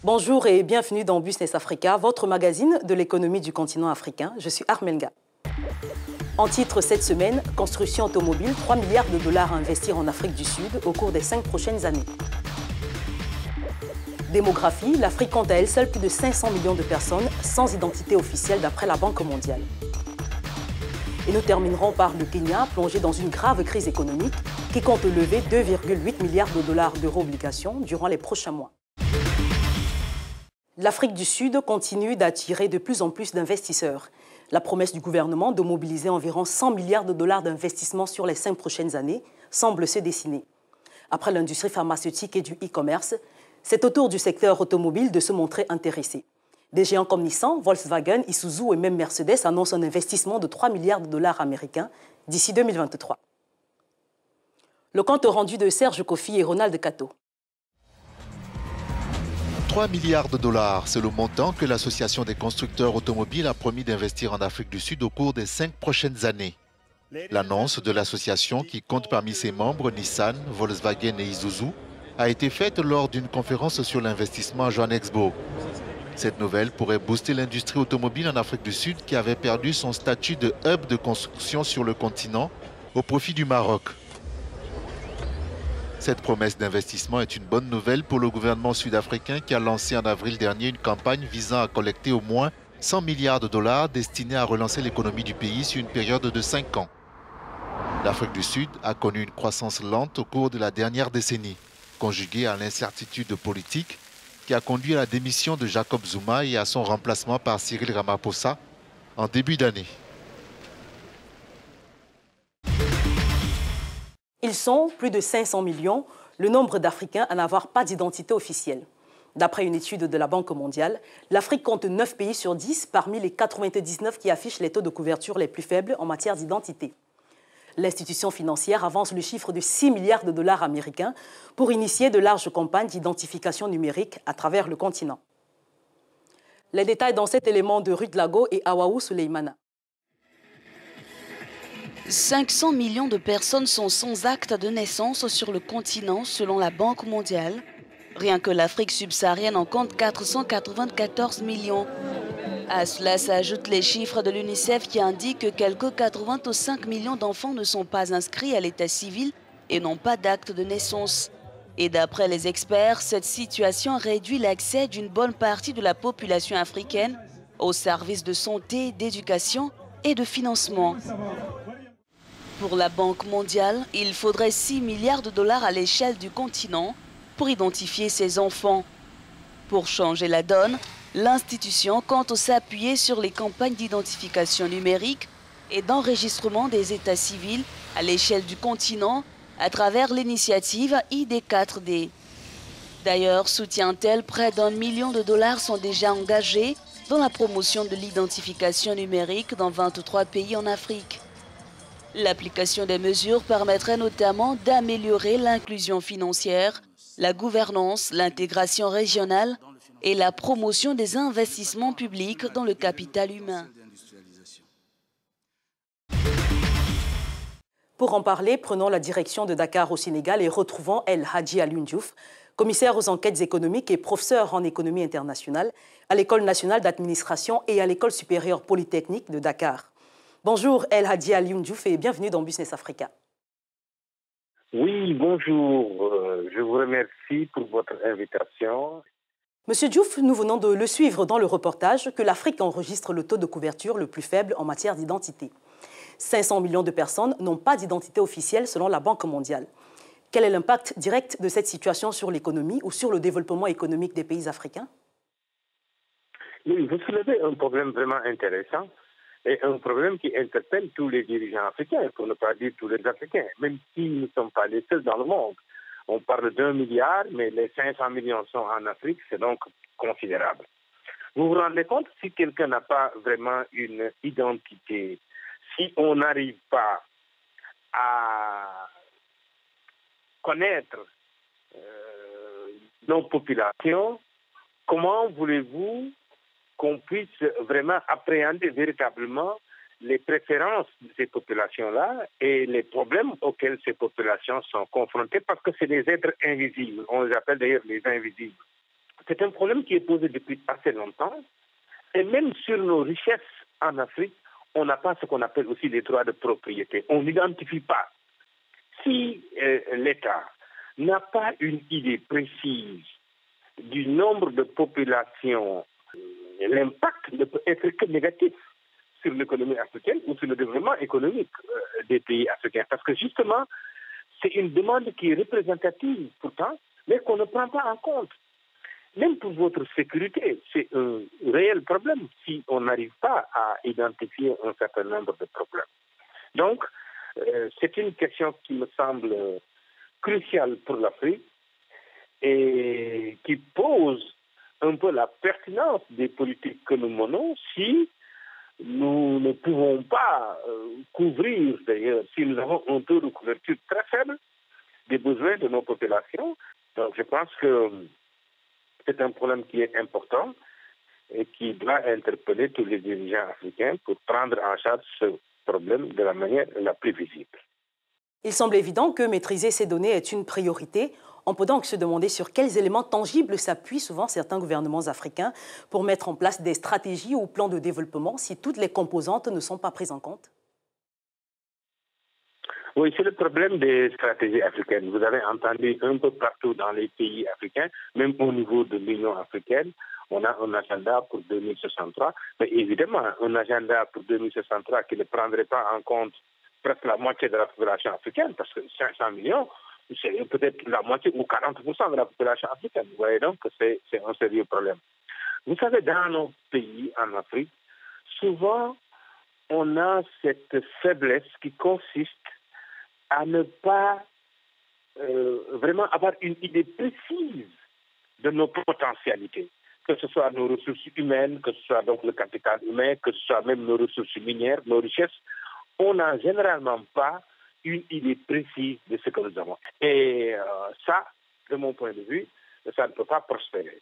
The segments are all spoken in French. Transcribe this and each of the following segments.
Bonjour et bienvenue dans Business Africa, votre magazine de l'économie du continent africain. Je suis Armelga. En titre cette semaine, construction automobile, 3 milliards de dollars à investir en Afrique du Sud au cours des 5 prochaines années. Démographie, l'Afrique compte à elle seule plus de 500 millions de personnes sans identité officielle d'après la Banque mondiale. Et nous terminerons par le Kenya, plongé dans une grave crise économique qui compte lever 2,8 milliards de dollars d'euro-obligations durant les prochains mois. L'Afrique du Sud continue d'attirer de plus en plus d'investisseurs. La promesse du gouvernement de mobiliser environ 100 milliards de dollars d'investissement sur les 5 prochaines années semble se dessiner. Après l'industrie pharmaceutique et du e-commerce, c'est au tour du secteur automobile de se montrer intéressé. Des géants comme Nissan, Volkswagen, Isuzu et même Mercedes annoncent un investissement de 3 milliards de dollars américains d'ici 2023. Le compte rendu de Serge Kofi et Ronald Kato. 3 milliards de dollars, c'est le montant que l'Association des constructeurs automobiles a promis d'investir en Afrique du Sud au cours des 5 prochaines années. L'annonce de l'association, qui compte parmi ses membres Nissan, Volkswagen et Isuzu, a été faite lors d'une conférence sur l'investissement à Johannesburg. Cette nouvelle pourrait booster l'industrie automobile en Afrique du Sud qui avait perdu son statut de hub de construction sur le continent au profit du Maroc. Cette promesse d'investissement est une bonne nouvelle pour le gouvernement sud-africain qui a lancé en avril dernier une campagne visant à collecter au moins 100 milliards de dollars destinés à relancer l'économie du pays sur une période de 5 ans. L'Afrique du Sud a connu une croissance lente au cours de la dernière décennie, conjuguée à l'incertitude politique qui a conduit à la démission de Jacob Zuma et à son remplacement par Cyril Ramaphosa en début d'année. Ils sont plus de 500 millions, le nombre d'Africains à n'avoir pas d'identité officielle. D'après une étude de la Banque mondiale, l'Afrique compte 9 pays sur 10 parmi les 99 qui affichent les taux de couverture les plus faibles en matière d'identité. L'institution financière avance le chiffre de 6 milliards de dollars américains pour initier de larges campagnes d'identification numérique à travers le continent. Les détails dans cet élément de Ruth Lago et Awaou Suleimana. 500 millions de personnes sont sans acte de naissance sur le continent selon la Banque mondiale. Rien que l'Afrique subsaharienne en compte 494 millions. À cela s'ajoutent les chiffres de l'UNICEF qui indiquent que quelques 85 millions d'enfants ne sont pas inscrits à l'état civil et n'ont pas d'acte de naissance. Et d'après les experts, cette situation réduit l'accès d'une bonne partie de la population africaine aux services de santé, d'éducation et de financement. Pour la Banque mondiale, il faudrait 6 milliards de dollars à l'échelle du continent pour identifier ces enfants. Pour changer la donne, l'institution compte s'appuyer sur les campagnes d'identification numérique et d'enregistrement des états civils à l'échelle du continent à travers l'initiative ID4D. D'ailleurs, soutient-elle, près d'1 million de dollars sont déjà engagés dans la promotion de l'identification numérique dans 23 pays en Afrique. L'application des mesures permettrait notamment d'améliorer l'inclusion financière, la gouvernance, l'intégration régionale et la promotion des investissements publics dans le capital humain. Pour en parler, prenons la direction de Dakar au Sénégal et retrouvons El Hadji Alioune Diouf, commissaire aux enquêtes économiques et professeur en économie internationale à l'École nationale d'administration et à l'École supérieure polytechnique de Dakar. Bonjour El Hadji Alioune Diouf et bienvenue dans Business Africa. Oui, bonjour. Je vous remercie pour votre invitation. Monsieur Diouf, nous venons de le suivre dans le reportage que l'Afrique enregistre le taux de couverture le plus faible en matière d'identité. 500 millions de personnes n'ont pas d'identité officielle selon la Banque mondiale. Quel est l'impact direct de cette situation sur l'économie ou sur le développement économique des pays africains? Oui, vous soulevez un problème vraiment intéressant et un problème qui interpelle tous les dirigeants africains, pour ne pas dire tous les Africains, même si nous ne sommes pas les seuls dans le monde. On parle d'1 milliard, mais les 500 millions sont en Afrique, c'est donc considérable. Vous vous rendez compte, si quelqu'un n'a pas vraiment une identité, si on n'arrive pas à connaître nos populations, comment voulez-vous qu'on puisse vraiment appréhender véritablement les préférences de ces populations-là et les problèmes auxquels ces populations sont confrontées parce que c'est des êtres invisibles. On les appelle d'ailleurs les invisibles. C'est un problème qui est posé depuis assez longtemps. Et même sur nos richesses en Afrique, on n'a pas ce qu'on appelle aussi les droits de propriété. On n'identifie pas. Si l'État n'a pas une idée précise du nombre de populations, l'impact ne peut être que négatif sur l'économie africaine ou sur le développement économique des pays africains. Parce que justement, c'est une demande qui est représentative pourtant, mais qu'on ne prend pas en compte. Même pour votre sécurité, c'est un réel problème si on n'arrive pas à identifier un certain nombre de problèmes. Donc, c'est une question qui me semble cruciale pour l'Afrique et qui pose un peu la pertinence des politiques que nous menons si nous ne pouvons pas couvrir, d'ailleurs, si nous avons un taux de couverture très faible des besoins de nos populations. Donc, je pense que c'est un problème qui est important et qui doit interpeller tous les dirigeants africains pour prendre en charge ce problème de la manière la plus visible. Il semble évident que maîtriser ces données est une priorité. On peut donc se demander sur quels éléments tangibles s'appuient souvent certains gouvernements africains pour mettre en place des stratégies ou plans de développement si toutes les composantes ne sont pas prises en compte. Oui, c'est le problème des stratégies africaines. Vous avez entendu un peu partout dans les pays africains, même au niveau de l'Union africaine, on a un agenda pour 2063, mais évidemment un agenda pour 2063 qui ne prendrait pas en compte presque la moitié de la population africaine, parce que 500 millions, c'est peut-être la moitié ou 40% de la population africaine. Vous voyez donc que c'est un sérieux problème. Vous savez, dans nos pays en Afrique, souvent on a cette faiblesse qui consiste à ne pas vraiment avoir une idée précise de nos potentialités, que ce soit nos ressources humaines, que ce soit donc le capital humain, que ce soit même nos ressources minières, nos richesses. On n'a généralement pas une idée précise de ce que nous avons. Et ça, de mon point de vue, ça ne peut pas prospérer.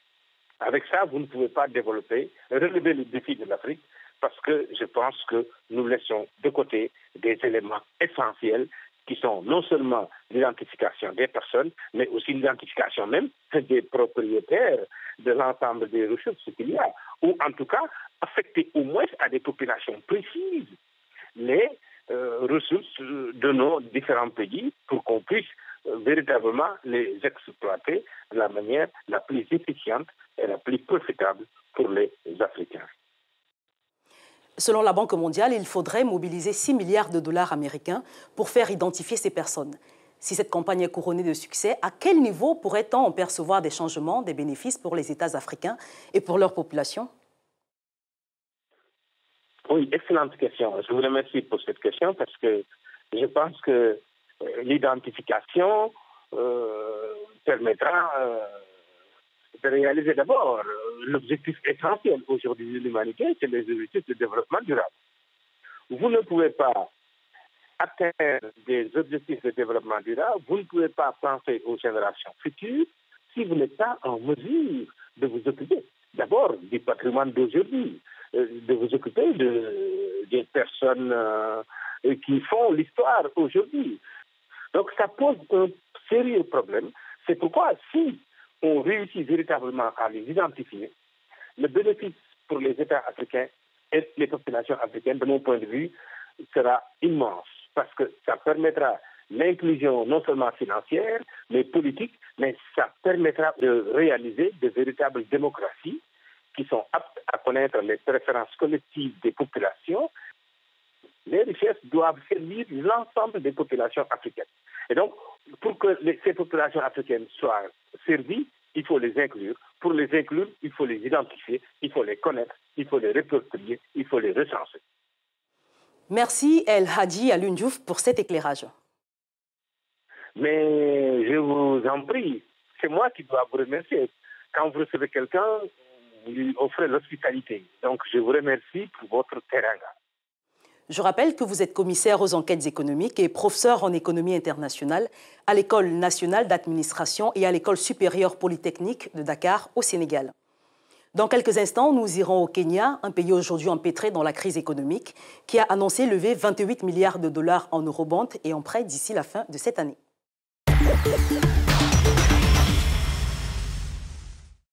Avec ça, vous ne pouvez pas développer, relever le défi de l'Afrique, parce que je pense que nous laissons de côté des éléments essentiels qui sont non seulement l'identification des personnes, mais aussi l'identification même des propriétaires de l'ensemble des ressources qu'il y a, ou en tout cas affecter au moins à des populations précises les ressources de nos différents pays pour qu'on puisse véritablement les exploiter de la manière la plus efficiente et la plus profitable pour les Africains. Selon la Banque mondiale, il faudrait mobiliser 6 milliards de dollars américains pour faire identifier ces personnes. Si cette campagne est couronnée de succès, à quel niveau pourrait-on en percevoir des changements, des bénéfices pour les États africains et pour leur population? Oui, excellente question. Je vous remercie pour cette question parce que je pense que l'identification permettra de réaliser d'abord l'objectif essentiel aujourd'hui de l'humanité, c'est les objectifs de développement durable. Vous ne pouvez pas atteindre des objectifs de développement durable, vous ne pouvez pas penser aux générations futures si vous n'êtes pas en mesure de vous occuper d'abord du patrimoine d'aujourd'hui, de vous occuper des personnes qui font l'histoire aujourd'hui. Donc ça pose un sérieux problème. C'est pourquoi si on réussit véritablement à les identifier, le bénéfice pour les États africains et les populations africaines, de mon point de vue, sera immense parce que ça permettra l'inclusion non seulement financière, mais politique, mais ça permettra de réaliser de véritables démocraties qui sont aptes à connaître les préférences collectives des populations. Les richesses doivent servir l'ensemble des populations africaines. Et donc, pour que ces populations africaines soient servies, il faut les inclure. Pour les inclure, il faut les identifier, il faut les connaître, il faut les répertorier, il faut les recenser. Merci El Hadji Alioune Diouf pour cet éclairage. Mais je vous en prie, c'est moi qui dois vous remercier. Quand vous recevez quelqu'un, vous lui offrez l'hospitalité. Donc je vous remercie pour votre teranga. Je rappelle que vous êtes commissaire aux enquêtes économiques et professeur en économie internationale à l'École nationale d'administration et à l'École supérieure polytechnique de Dakar au Sénégal. Dans quelques instants, nous irons au Kenya, un pays aujourd'hui empêtré dans la crise économique, qui a annoncé lever 28 milliards de dollars en eurobonds et en prêts d'ici la fin de cette année.